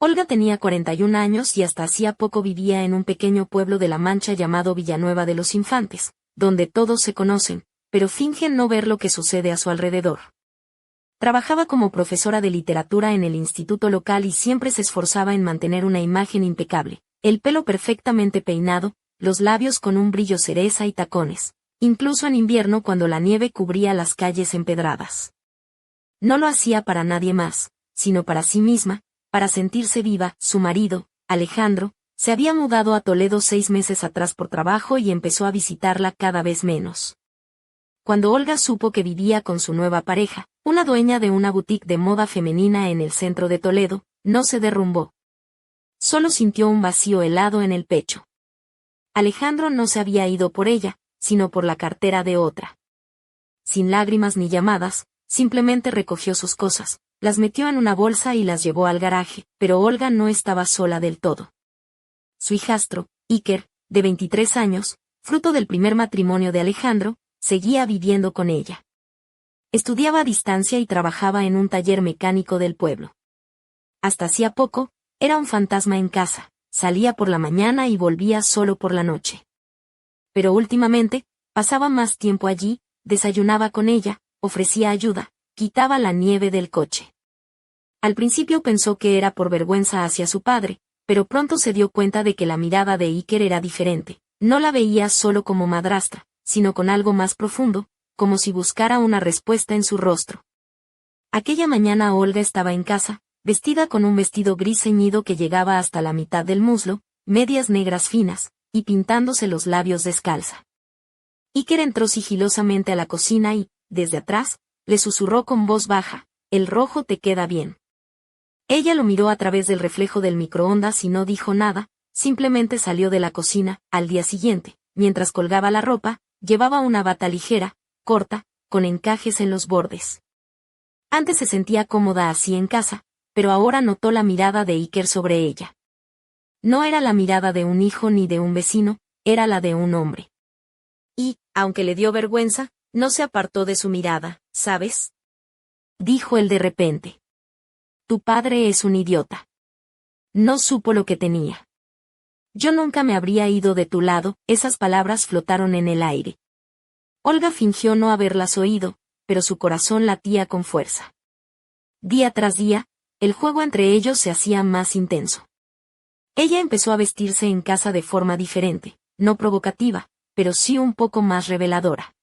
Olga tenía 41 años y hasta hacía poco vivía en un pequeño pueblo de La Mancha llamado Villanueva de los Infantes, donde todos se conocen, pero fingen no ver lo que sucede a su alrededor. Trabajaba como profesora de literatura en el instituto local y siempre se esforzaba en mantener una imagen impecable, el pelo perfectamente peinado, los labios con un brillo cereza y tacones, incluso en invierno cuando la nieve cubría las calles empedradas. No lo hacía para nadie más, sino para sí misma, para sentirse viva. Su marido, Alejandro, se había mudado a Toledo 6 meses atrás por trabajo y empezó a visitarla cada vez menos. Cuando Olga supo que vivía con su nueva pareja, una dueña de una boutique de moda femenina en el centro de Toledo, no se derrumbó. Solo sintió un vacío helado en el pecho. Alejandro no se había ido por ella, sino por la cartera de otra. Sin lágrimas ni llamadas, simplemente recogió sus cosas, las metió en una bolsa y las llevó al garaje, pero Olga no estaba sola del todo. Su hijastro, Iker, de 23 años, fruto del primer matrimonio de Alejandro, seguía viviendo con ella. Estudiaba a distancia y trabajaba en un taller mecánico del pueblo. Hasta hacía poco, era un fantasma en casa, salía por la mañana y volvía solo por la noche. Pero últimamente, pasaba más tiempo allí, desayunaba con ella, ofrecía ayuda, quitaba la nieve del coche. Al principio pensó que era por vergüenza hacia su padre, pero pronto se dio cuenta de que la mirada de Iker era diferente, no la veía solo como madrastra, sino con algo más profundo, como si buscara una respuesta en su rostro. Aquella mañana Olga estaba en casa, vestida con un vestido gris ceñido que llegaba hasta la mitad del muslo, medias negras finas, y pintándose los labios descalza. Iker entró sigilosamente a la cocina y, desde atrás, le susurró con voz baja: «El rojo te queda bien». Ella lo miró a través del reflejo del microondas y no dijo nada, simplemente salió de la cocina. Al día siguiente, mientras colgaba la ropa, llevaba una bata ligera, corta, con encajes en los bordes. Antes se sentía cómoda así en casa, pero ahora notó la mirada de Iker sobre ella. No era la mirada de un hijo ni de un vecino, era la de un hombre. Y, aunque le dio vergüenza, no se apartó de su mirada. «¿Sabes?», dijo él de repente. «Tu padre es un idiota. No supo lo que tenía. Yo nunca me habría ido de tu lado». Esas palabras flotaron en el aire. Olga fingió no haberlas oído, pero su corazón latía con fuerza. Día tras día, el juego entre ellos se hacía más intenso. Ella empezó a vestirse en casa de forma diferente, no provocativa, pero sí un poco más reveladora.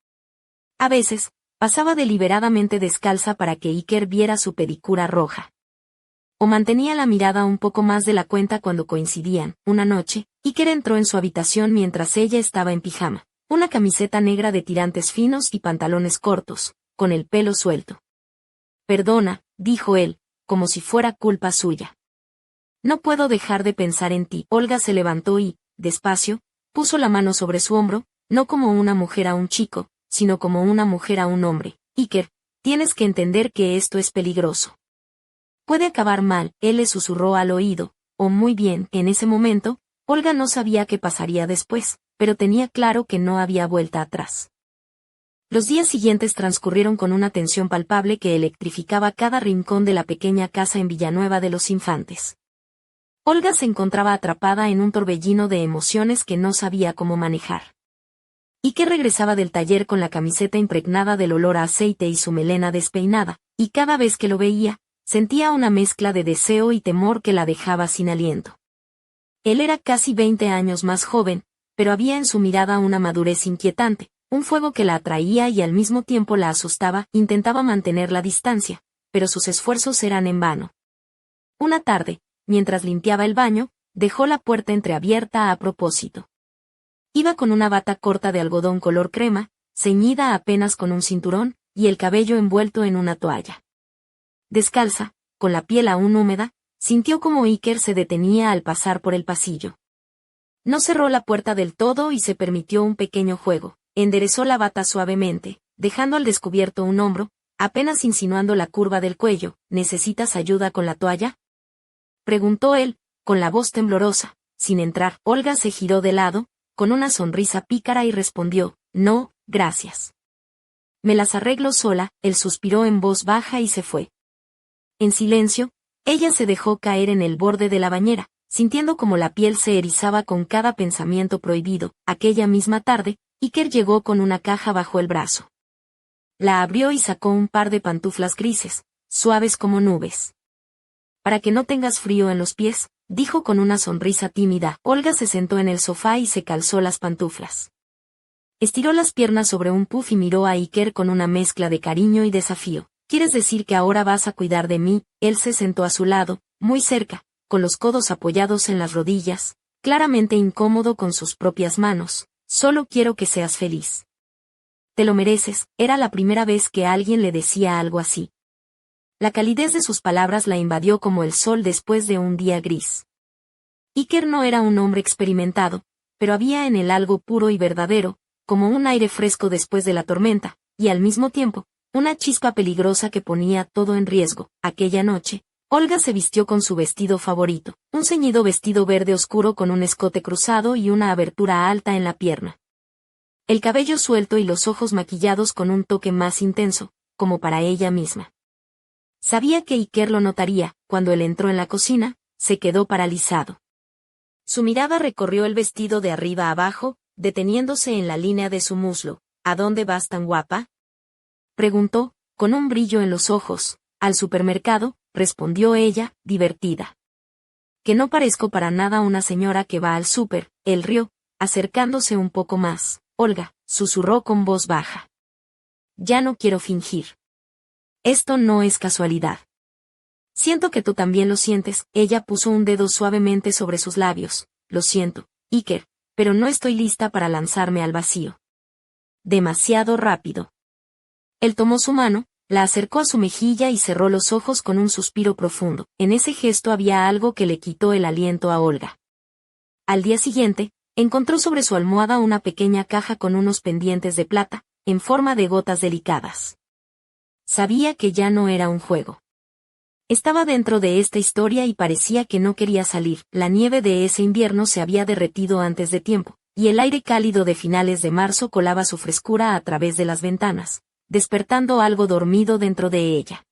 A veces, pasaba deliberadamente descalza para que Iker viera su pedicura roja. O mantenía la mirada un poco más de la cuenta cuando coincidían. Una noche, Iker entró en su habitación mientras ella estaba en pijama, una camiseta negra de tirantes finos y pantalones cortos, con el pelo suelto. «Perdona», dijo él, como si fuera culpa suya. «No puedo dejar de pensar en ti». Olga se levantó y, despacio, puso la mano sobre su hombro, no como una mujer a un chico, sino como una mujer a un hombre. «Iker, tienes que entender que esto es peligroso. Puede acabar mal», él le susurró al oído. «Oh, muy bien». En ese momento, Olga no sabía qué pasaría después, pero tenía claro que no había vuelta atrás. Los días siguientes transcurrieron con una tensión palpable que electrificaba cada rincón de la pequeña casa en Villanueva de los Infantes. Olga se encontraba atrapada en un torbellino de emociones que no sabía cómo manejar. Iker regresaba del taller con la camiseta impregnada del olor a aceite y su melena despeinada, y cada vez que lo veía, sentía una mezcla de deseo y temor que la dejaba sin aliento. Él era casi 20 años más joven, pero había en su mirada una madurez inquietante, un fuego que la atraía y al mismo tiempo la asustaba. Intentaba mantener la distancia, pero sus esfuerzos eran en vano. Una tarde, mientras limpiaba el baño, dejó la puerta entreabierta a propósito. Iba con una bata corta de algodón color crema, ceñida apenas con un cinturón, y el cabello envuelto en una toalla. Descalza, con la piel aún húmeda, sintió como Iker se detenía al pasar por el pasillo. No cerró la puerta del todo y se permitió un pequeño juego. Enderezó la bata suavemente, dejando al descubierto un hombro, apenas insinuando la curva del cuello. «¿Necesitas ayuda con la toalla?», preguntó él, con la voz temblorosa. Sin entrar, Olga se giró de lado, con una sonrisa pícara y respondió: «No, gracias. Me las arreglo sola». Él suspiró en voz baja y se fue. En silencio, Ella se dejó caer en el borde de la bañera, sintiendo como la piel se erizaba con cada pensamiento prohibido. Aquella misma tarde, Iker llegó con una caja bajo el brazo. La abrió y sacó un par de pantuflas grises, suaves como nubes. Para que no tengas frío en los pies, dijo con una sonrisa tímida. Olga se sentó en el sofá y se calzó las pantuflas. Estiró las piernas sobre un puff y miró a Iker con una mezcla de cariño y desafío. ¿Quieres decir que ahora vas a cuidar de mí? Él se sentó a su lado, muy cerca, con los codos apoyados en las rodillas, claramente incómodo con sus propias manos. Solo quiero que seas feliz. Te lo mereces. Era la primera vez que alguien le decía algo así. La calidez de sus palabras la invadió como el sol después de un día gris. Iker no era un hombre experimentado, pero había en él algo puro y verdadero, como un aire fresco después de la tormenta, y al mismo tiempo, una chispa peligrosa que ponía todo en riesgo. Aquella noche, Olga se vistió con su vestido favorito, un ceñido vestido verde oscuro con un escote cruzado y una abertura alta en la pierna. El cabello suelto y los ojos maquillados con un toque más intenso, como para ella misma. Sabía que Iker lo notaría. Cuando él entró en la cocina, se quedó paralizado. Su mirada recorrió el vestido de arriba a abajo, deteniéndose en la línea de su muslo. ¿A dónde vas tan guapa?, preguntó, con un brillo en los ojos. Al supermercado, respondió ella, divertida. Que no parezco para nada una señora que va al súper. Él rió, acercándose un poco más. Olga, susurró con voz baja. Ya no quiero fingir. Esto no es casualidad. Siento que tú también lo sientes. Ella puso un dedo suavemente sobre sus labios. Lo siento, Iker, pero no estoy lista para lanzarme al vacío. Demasiado rápido. Él tomó su mano, la acercó a su mejilla y cerró los ojos con un suspiro profundo. En ese gesto había algo que le quitó el aliento a Olga. Al día siguiente, encontró sobre su almohada una pequeña caja con unos pendientes de plata, en forma de gotas delicadas. Sabía que ya no era un juego. Estaba dentro de esta historia y parecía que no quería salir. La nieve de ese invierno se había derretido antes de tiempo, y el aire cálido de finales de marzo colaba su frescura a través de las ventanas, despertando algo dormido dentro de ella.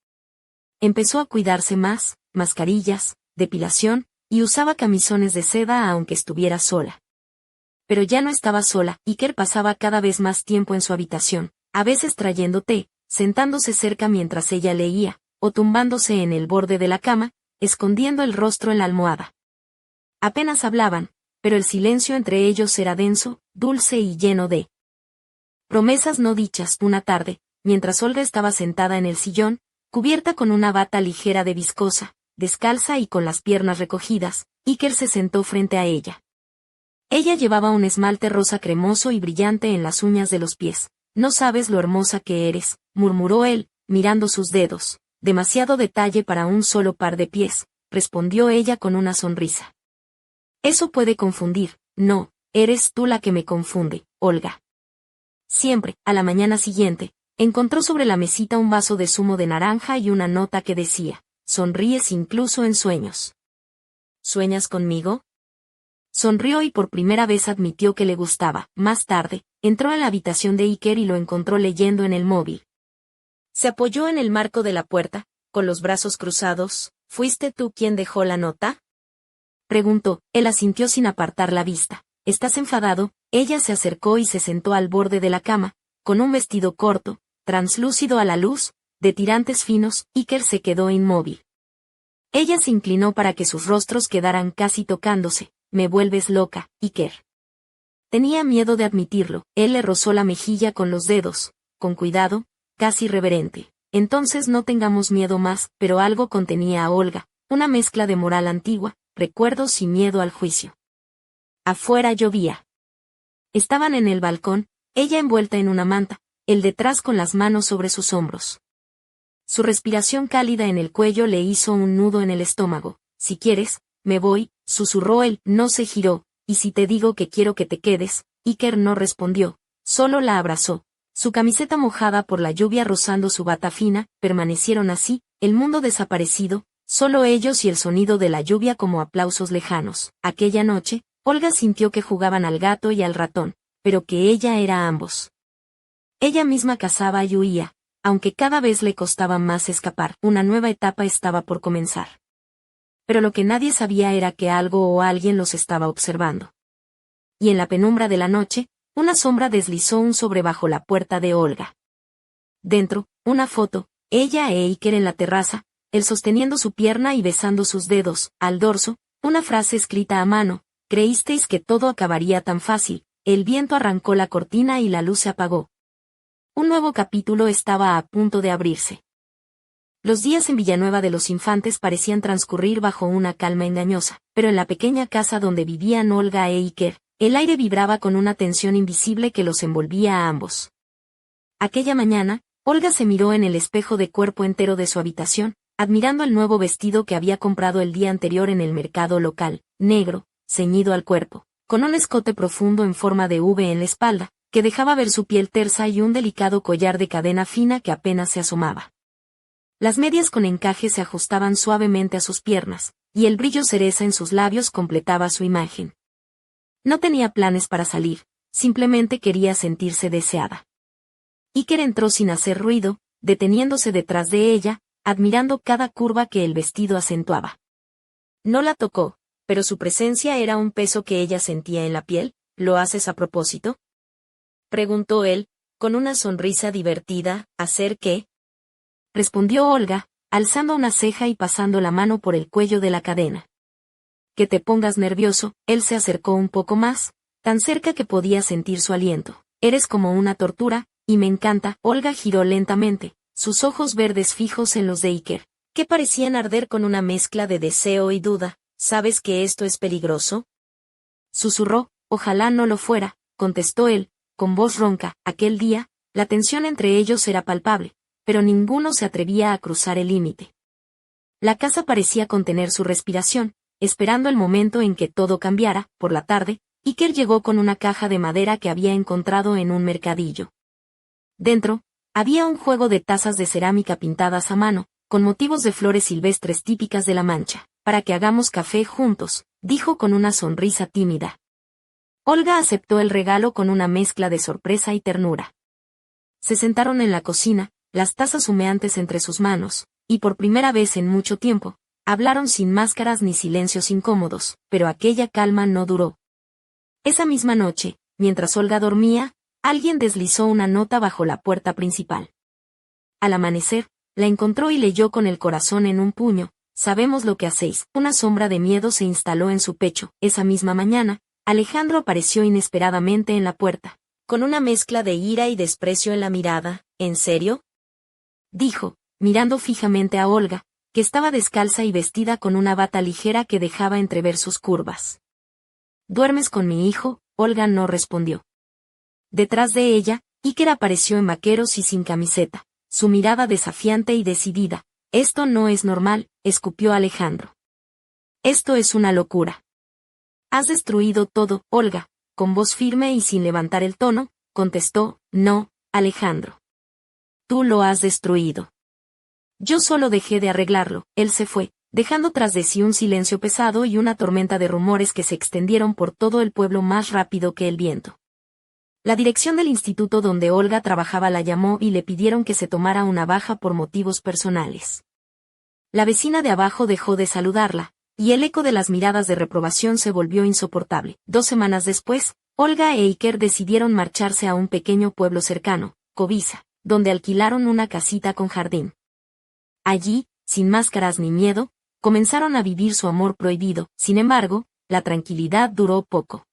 Empezó a cuidarse más, mascarillas, depilación, y usaba camisones de seda aunque estuviera sola. Pero ya no estaba sola. Iker pasaba cada vez más tiempo en su habitación, a veces trayendo té, sentándose cerca mientras ella leía, o tumbándose en el borde de la cama, escondiendo el rostro en la almohada. Apenas hablaban, pero el silencio entre ellos era denso, dulce y lleno de promesas no dichas. Una tarde, mientras Olga estaba sentada en el sillón, cubierta con una bata ligera de viscosa, descalza y con las piernas recogidas, Iker se sentó frente a ella. Ella llevaba un esmalte rosa cremoso y brillante en las uñas de los pies. No sabes lo hermosa que eres, murmuró él, mirando sus dedos. Demasiado detalle para un solo par de pies, respondió ella con una sonrisa. Eso puede confundir. No, eres tú la que me confunde, Olga. Siempre, a la mañana siguiente, encontró sobre la mesita un vaso de zumo de naranja y una nota que decía, sonríes incluso en sueños. ¿Sueñas conmigo? Sonrió y por primera vez admitió que le gustaba. Más tarde, entró a la habitación de Iker y lo encontró leyendo en el móvil. Se apoyó en el marco de la puerta, con los brazos cruzados. ¿Fuiste tú quien dejó la nota?, preguntó. Él asintió sin apartar la vista. ¿Estás enfadado? Ella se acercó y se sentó al borde de la cama, con un vestido corto, translúcido a la luz, de tirantes finos. Iker se quedó inmóvil. Ella se inclinó para que sus rostros quedaran casi tocándose. Me vuelves loca, Iker. Tenía miedo de admitirlo. Él le rozó la mejilla con los dedos, con cuidado, casi reverente. Entonces no tengamos miedo más. Pero algo contenía a Olga, una mezcla de moral antigua, recuerdos y miedo al juicio. Afuera llovía. Estaban en el balcón, ella envuelta en una manta, él detrás con las manos sobre sus hombros. Su respiración cálida en el cuello le hizo un nudo en el estómago. Si quieres, me voy, susurró él. No se giró. ¿Y si te digo que quiero que te quedes? Iker no respondió, solo la abrazó. Su camiseta mojada por la lluvia rozando su bata fina, permanecieron así, el mundo desaparecido, solo ellos y el sonido de la lluvia como aplausos lejanos. Aquella noche, Olga sintió que jugaban al gato y al ratón, pero que ella era ambos. Ella misma cazaba y huía, aunque cada vez le costaba más escapar. Una nueva etapa estaba por comenzar. pero lo que nadie sabía era que algo o alguien los estaba observando. Y en la penumbra de la noche, una sombra deslizó sobre bajo la puerta de Olga. Dentro, una foto, ella e Iker en la terraza, él sosteniendo su pierna y besando sus dedos, al dorso, una frase escrita a mano: creísteis que todo acabaría tan fácil. El viento arrancó la cortina y la luz se apagó. Un nuevo capítulo estaba a punto de abrirse. Los días en Villanueva de los Infantes parecían transcurrir bajo una calma engañosa, pero en la pequeña casa donde vivían Olga e Iker, el aire vibraba con una tensión invisible que los envolvía a ambos. Aquella mañana, Olga se miró en el espejo de cuerpo entero de su habitación, admirando el nuevo vestido que había comprado el día anterior en el mercado local, negro, ceñido al cuerpo, con un escote profundo en forma de V en la espalda, que dejaba ver su piel tersa y un delicado collar de cadena fina que apenas se asomaba. Las medias con encaje se ajustaban suavemente a sus piernas, y el brillo cereza en sus labios completaba su imagen. No tenía planes para salir, simplemente quería sentirse deseada. Iker entró sin hacer ruido, deteniéndose detrás de ella, admirando cada curva que el vestido acentuaba. No la tocó, pero su presencia era un peso que ella sentía en la piel. ¿Lo haces a propósito?, preguntó él, con una sonrisa divertida. ¿Hacer qué?, respondió Olga, alzando una ceja y pasando la mano por el cuello de la cadena. Que te pongas nervioso. Él se acercó un poco más, tan cerca que podía sentir su aliento. Eres como una tortura, y me encanta. Olga giró lentamente, sus ojos verdes fijos en los de Iker, que parecían arder con una mezcla de deseo y duda. ¿Sabes que esto es peligroso?, susurró. Ojalá no lo fuera, contestó él, con voz ronca. Aquel día, la tensión entre ellos era palpable, pero ninguno se atrevía a cruzar el límite. La casa parecía contener su respiración, esperando el momento en que todo cambiara. Por la tarde, Iker llegó con una caja de madera que había encontrado en un mercadillo. Dentro, había un juego de tazas de cerámica pintadas a mano, con motivos de flores silvestres típicas de La Mancha. Para que hagamos café juntos, dijo con una sonrisa tímida. Olga aceptó el regalo con una mezcla de sorpresa y ternura. Se sentaron en la cocina, las tazas humeantes entre sus manos, y por primera vez en mucho tiempo, hablaron sin máscaras ni silencios incómodos, pero aquella calma no duró. Esa misma noche, mientras Olga dormía, alguien deslizó una nota bajo la puerta principal. Al amanecer, la encontró y leyó con el corazón en un puño. Sabemos lo que hacéis. Una sombra de miedo se instaló en su pecho. Esa misma mañana, Alejandro apareció inesperadamente en la puerta, con una mezcla de ira y desprecio en la mirada. ¿En serio?, dijo, mirando fijamente a Olga, que estaba descalza y vestida con una bata ligera que dejaba entrever sus curvas. ¿Duermes con mi hijo?, Olga no respondió. Detrás de ella, Iker apareció en vaqueros y sin camiseta, su mirada desafiante y decidida. Esto no es normal, escupió Alejandro. Esto es una locura. Has destruido todo. Olga, con voz firme y sin levantar el tono, contestó. No, Alejandro. Tú lo has destruido. Yo solo dejé de arreglarlo. Él se fue, dejando tras de sí un silencio pesado y una tormenta de rumores que se extendieron por todo el pueblo más rápido que el viento. La dirección del instituto donde Olga trabajaba la llamó y le pidieron que se tomara una baja por motivos personales. La vecina de abajo dejó de saludarla, y el eco de las miradas de reprobación se volvió insoportable. 2 semanas después, Olga e Iker decidieron marcharse a un pequeño pueblo cercano, Covisa, donde alquilaron una casita con jardín. Allí, sin máscaras ni miedo, comenzaron a vivir su amor prohibido. Sin embargo, la tranquilidad duró poco.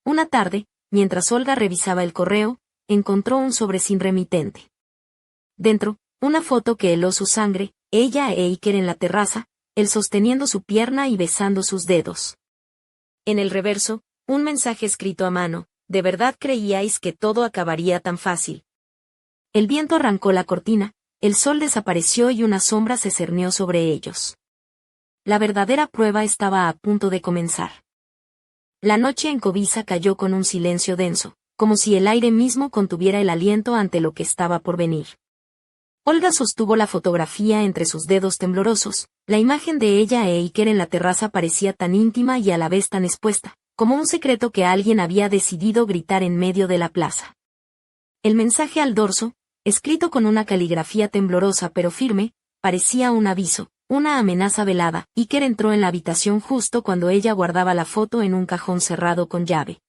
Una tarde, mientras Olga revisaba el correo, encontró un sobre sin remitente. Dentro, una foto que heló su sangre, ella e Iker en la terraza, él sosteniendo su pierna y besando sus dedos. En el reverso, un mensaje escrito a mano: ¿de verdad creíais que todo acabaría tan fácil? El viento arrancó la cortina, el sol desapareció y una sombra se cernió sobre ellos. La verdadera prueba estaba a punto de comenzar. La noche en Covisa cayó con un silencio denso, como si el aire mismo contuviera el aliento ante lo que estaba por venir. Olga sostuvo la fotografía entre sus dedos temblorosos. La imagen de ella e Iker en la terraza parecía tan íntima y a la vez tan expuesta, como un secreto que alguien había decidido gritar en medio de la plaza. El mensaje al dorso, escrito con una caligrafía temblorosa pero firme, parecía un aviso: una amenaza velada. Iker entró en la habitación justo cuando ella guardaba la foto en un cajón cerrado con llave.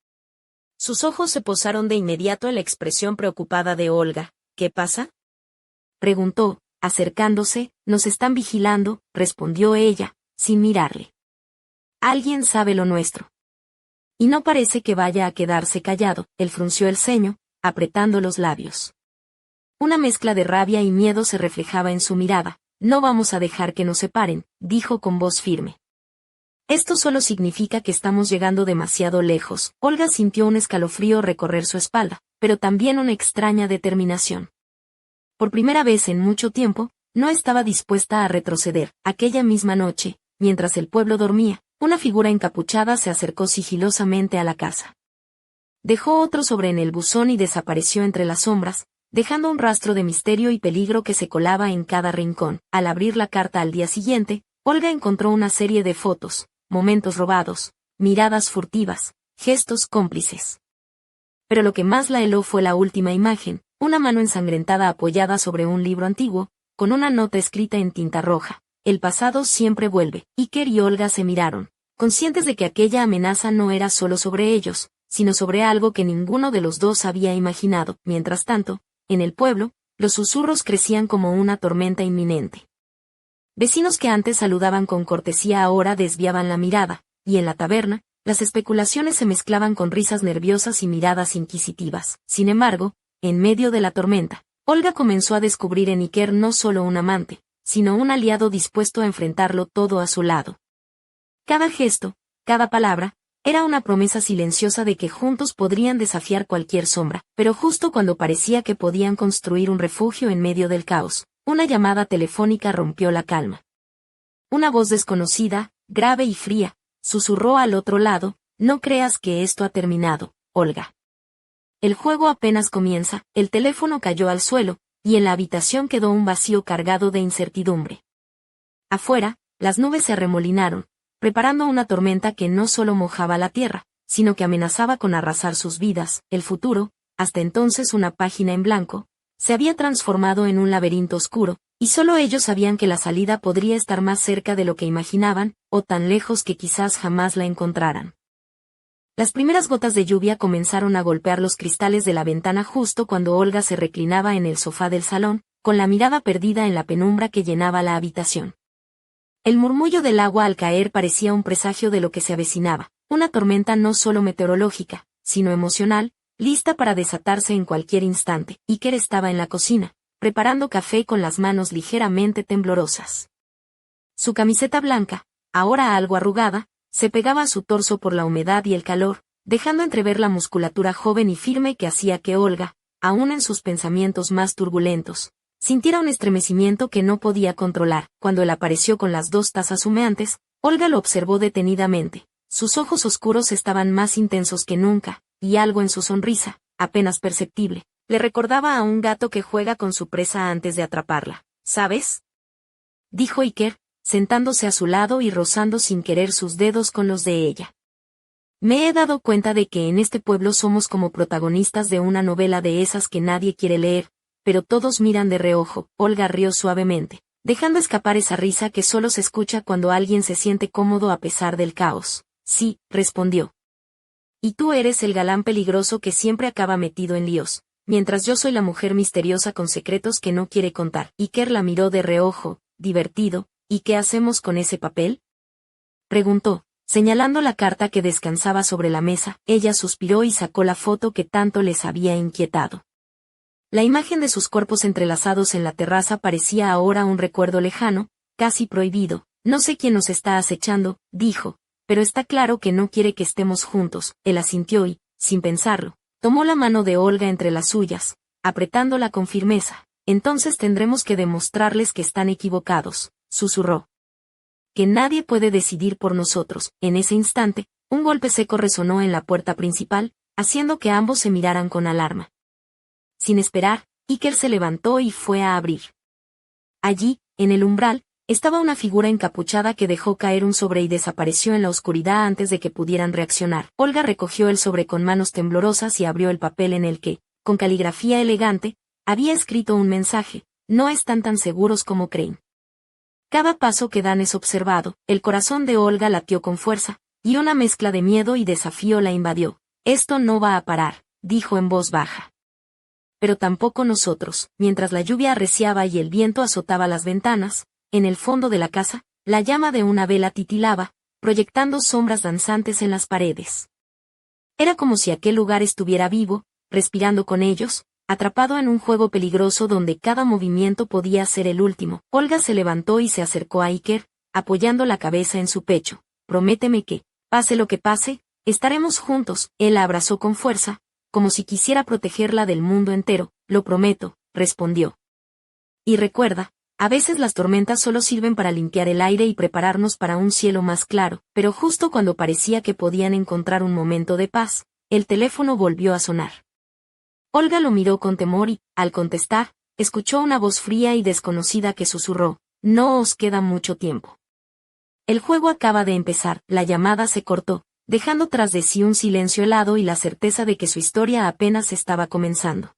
Sus ojos se posaron de inmediato en la expresión preocupada de Olga. ¿Qué pasa?, preguntó, acercándose. Nos están vigilando, respondió ella, sin mirarle. Alguien sabe lo nuestro. Y no parece que vaya a quedarse callado. Él frunció el ceño, apretando los labios. Una mezcla de rabia y miedo se reflejaba en su mirada. No vamos a dejar que nos separen, dijo con voz firme. Esto solo significa que estamos llegando demasiado lejos. Olga sintió un escalofrío recorrer su espalda, pero también una extraña determinación. Por primera vez en mucho tiempo, no estaba dispuesta a retroceder. Aquella misma noche, mientras el pueblo dormía, una figura encapuchada se acercó sigilosamente a la casa. Dejó otro sobre en el buzón y desapareció entre las sombras, dejando un rastro de misterio y peligro que se colaba en cada rincón. Al abrir la carta al día siguiente, Olga encontró una serie de fotos, momentos robados, miradas furtivas, gestos cómplices. Pero lo que más la heló fue la última imagen, una mano ensangrentada apoyada sobre un libro antiguo, con una nota escrita en tinta roja. El pasado siempre vuelve. Iker y Olga se miraron, conscientes de que aquella amenaza no era solo sobre ellos, sino sobre algo que ninguno de los dos había imaginado. Mientras tanto, en el pueblo, los susurros crecían como una tormenta inminente. Vecinos que antes saludaban con cortesía ahora desviaban la mirada, y en la taberna, las especulaciones se mezclaban con risas nerviosas y miradas inquisitivas. Sin embargo, en medio de la tormenta, Olga comenzó a descubrir en Iker no solo un amante, sino un aliado dispuesto a enfrentarlo todo a su lado. Cada gesto, cada palabra, era una promesa silenciosa de que juntos podrían desafiar cualquier sombra, pero justo cuando parecía que podían construir un refugio en medio del caos, una llamada telefónica rompió la calma. Una voz desconocida, grave y fría, susurró al otro lado: no creas que esto ha terminado, Olga. El juego apenas comienza. El teléfono cayó al suelo, y en la habitación quedó un vacío cargado de incertidumbre. Afuera, las nubes se arremolinaron, preparando una tormenta que no solo mojaba la tierra, sino que amenazaba con arrasar sus vidas. El futuro, hasta entonces una página en blanco, se había transformado en un laberinto oscuro, y solo ellos sabían que la salida podría estar más cerca de lo que imaginaban, o tan lejos que quizás jamás la encontraran. Las primeras gotas de lluvia comenzaron a golpear los cristales de la ventana justo cuando Olga se reclinaba en el sofá del salón, con la mirada perdida en la penumbra que llenaba la habitación. El murmullo del agua al caer parecía un presagio de lo que se avecinaba, una tormenta no solo meteorológica, sino emocional, lista para desatarse en cualquier instante. Iker estaba en la cocina, preparando café con las manos ligeramente temblorosas. Su camiseta blanca, ahora algo arrugada, se pegaba a su torso por la humedad y el calor, dejando entrever la musculatura joven y firme que hacía que Olga, aun en sus pensamientos más turbulentos, sintiera un estremecimiento que no podía controlar. Cuando él apareció con las 2 tazas humeantes, Olga lo observó detenidamente. Sus ojos oscuros estaban más intensos que nunca, y algo en su sonrisa, apenas perceptible, le recordaba a un gato que juega con su presa antes de atraparla. ¿Sabes?, dijo Iker, sentándose a su lado y rozando sin querer sus dedos con los de ella. Me he dado cuenta de que en este pueblo somos como protagonistas de una novela de esas que nadie quiere leer, pero todos miran de reojo. Olga rió suavemente, dejando escapar esa risa que solo se escucha cuando alguien se siente cómodo a pesar del caos. Sí, respondió. Y tú eres el galán peligroso que siempre acaba metido en líos, mientras yo soy la mujer misteriosa con secretos que no quiere contar. Iker la miró de reojo, divertido. ¿Y qué hacemos con ese papel?, preguntó, señalando la carta que descansaba sobre la mesa. Ella suspiró y sacó la foto que tanto les había inquietado. La imagen de sus cuerpos entrelazados en la terraza parecía ahora un recuerdo lejano, casi prohibido. No sé quién nos está acechando, dijo, pero está claro que no quiere que estemos juntos. Él asintió y, sin pensarlo, tomó la mano de Olga entre las suyas, apretándola con firmeza. Entonces tendremos que demostrarles que están equivocados, susurró. Que nadie puede decidir por nosotros. En ese instante, un golpe seco resonó en la puerta principal, haciendo que ambos se miraran con alarma. Sin esperar, Iker se levantó y fue a abrir. Allí, en el umbral, estaba una figura encapuchada que dejó caer un sobre y desapareció en la oscuridad antes de que pudieran reaccionar. Olga recogió el sobre con manos temblorosas y abrió el papel en el que, con caligrafía elegante, había escrito un mensaje: no están tan seguros como creen. Cada paso que dan es observado. El corazón de Olga latió con fuerza, y una mezcla de miedo y desafío la invadió. Esto no va a parar, dijo en voz baja. Pero tampoco nosotros. Mientras la lluvia arreciaba y el viento azotaba las ventanas, en el fondo de la casa, la llama de una vela titilaba, proyectando sombras danzantes en las paredes. Era como si aquel lugar estuviera vivo, respirando con ellos, atrapado en un juego peligroso donde cada movimiento podía ser el último. Olga se levantó y se acercó a Iker, apoyando la cabeza en su pecho. Prométeme que, pase lo que pase, estaremos juntos. Él la abrazó con fuerza, como si quisiera protegerla del mundo entero. Lo prometo, respondió. Y recuerda, a veces las tormentas solo sirven para limpiar el aire y prepararnos para un cielo más claro. Pero justo cuando parecía que podían encontrar un momento de paz, el teléfono volvió a sonar. Olga lo miró con temor y, al contestar, escuchó una voz fría y desconocida que susurró: no os queda mucho tiempo. El juego acaba de empezar. La llamada se cortó, dejando tras de sí un silencio helado y la certeza de que su historia apenas estaba comenzando.